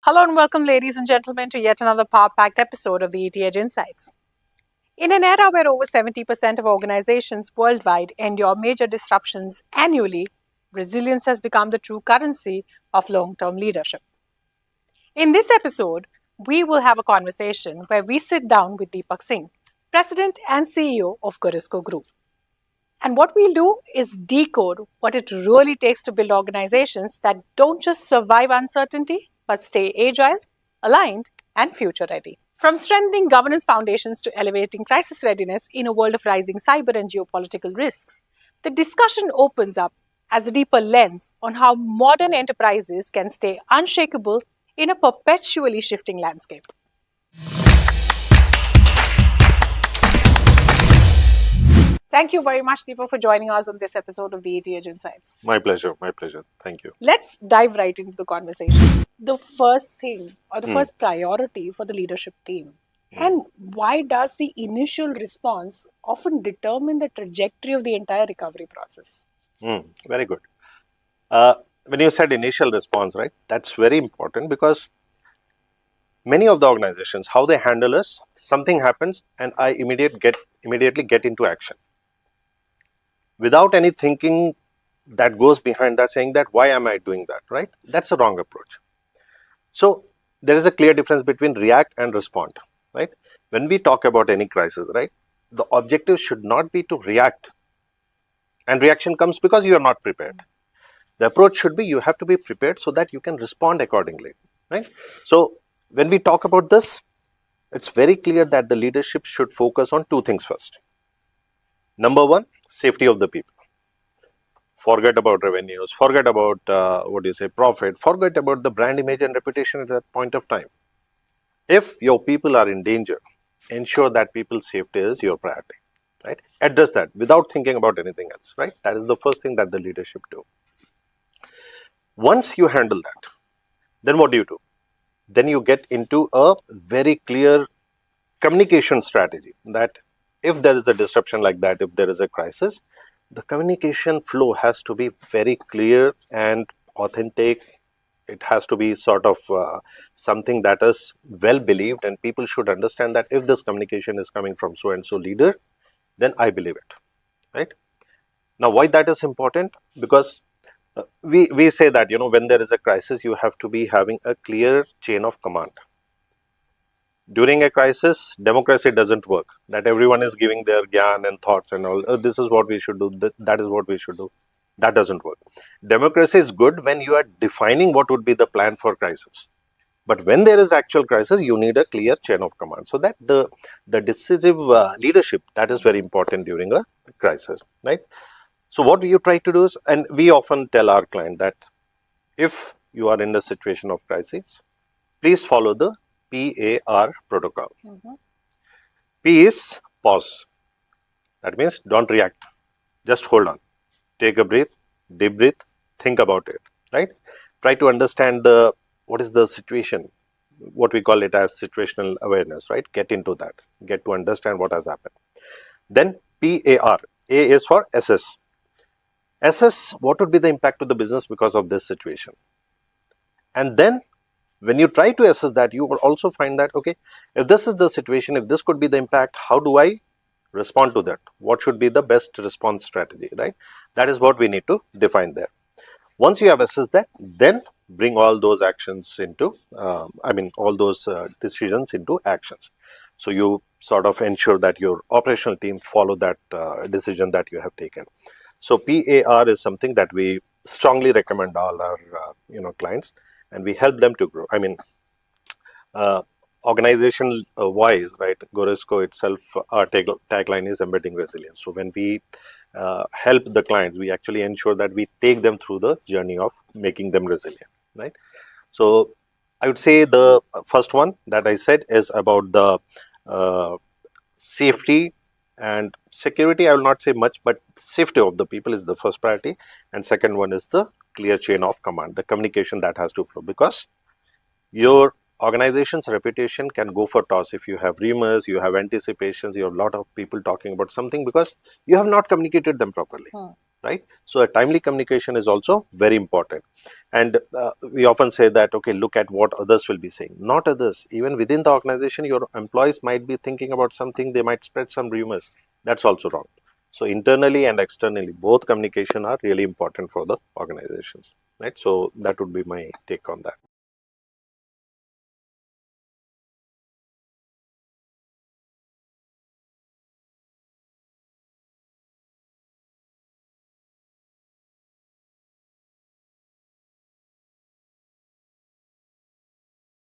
Hello and welcome, ladies and gentlemen, to yet another power-packed episode of the ETH Insights. In an era where over 70% of organizations worldwide endure major disruptions annually, resilience has become the true currency of long-term leadership. In this episode, we will have a conversation where we sit down with Deepak Singh, President and CEO of Gorisco Group. And what we'll do is decode what it really takes to build organizations that don't just survive uncertainty, but stay agile, aligned, and future ready. From strengthening governance foundations to elevating crisis readiness in a world of rising cyber and geopolitical risks, the discussion opens up as a deeper lens on how modern enterprises can stay unshakable in a perpetually shifting landscape. Thank you very much, Deepak, for joining us on this episode of the ETH Insights. My pleasure. Thank you. Let's dive right into the conversation. The first thing or the first priority for the leadership team, and why does the initial response often determine the trajectory of the entire recovery process? Very good. When you said initial response, right, that's very important because many of the organizations, how they handle us, something happens and I immediately get into action. Without any thinking that goes behind that, saying that, why am I doing that, right? That's a wrong approach. So there is a clear difference between react and respond, right? When we talk about any crisis, right, the objective should not be to react. And reaction comes because you are not prepared. The approach should be you have to be prepared so that you can respond accordingly, right? So when we talk about this, it's very clear that the leadership should focus on two things first. Number one, safety of the people. Forget about revenues, forget about profit, forget about the brand image and reputation at that point of time. If your people are in danger, ensure that people's safety is your priority, right? Address that without thinking about anything else, right? That is the first thing that the leadership do. Once you handle that, then what do? Then you get into a very clear communication strategy that if there is a disruption like that, if there is a crisis, the communication flow has to be very clear and authentic. It has to be sort of something that is well believed, and people should understand that if this communication is coming from so and so leader, then I believe it, right? Now, why that is important? Because we say that, when there is a crisis, you have to be having a clear chain of command. During a crisis, democracy doesn't work. That everyone is giving their gyan and thoughts and all. This is what we should do. That is what we should do. That doesn't work. Democracy is good when you are defining what would be the plan for crisis. But when there is actual crisis, you need a clear chain of command. So that the decisive leadership, that is very important during a crisis, right? So what you try to do is, and we often tell our client that if you are in a situation of crisis, please follow the PAR protocol. P is pause. That means don't react. Just hold on. Take a breath, deep breath, think about it, right? Try to understand what is the situation, what we call it as situational awareness, right? Get into that. Get to understand what has happened. Then PAR. A is for assess. Assess what would be the impact to the business because of this situation. And then when you try to assess that, you will also find that, okay, if this is the situation, if this could be the impact, how do I respond to that? What should be the best response strategy, right? That is what we need to define there. Once you have assessed that, then bring all those actions into, all those decisions into actions. So you sort of ensure that your operational team follow that decision that you have taken. So PAR is something that we strongly recommend all our clients, and we help them to grow. Organization wise, right? Gorisco itself, our tagline is embedding resilience. So when we help the clients, we actually ensure that we take them through the journey of making them resilient, right? So I would say the first one that I said is about the safety and security. I will not say much, but safety of the people is the first priority. And second one is the clear chain of command, the communication that has to flow, because your organization's reputation can go for toss if you have rumors, you have anticipations, you have a lot of people talking about something because you have not communicated them properly, right? So a timely communication is also very important. And we often say that, okay, look at what others will be saying. Not others, even within the organization, your employees might be thinking about something, they might spread some rumors. That's also wrong. So internally and externally, both communication are really important for the organizations, right? So that would be my take on that.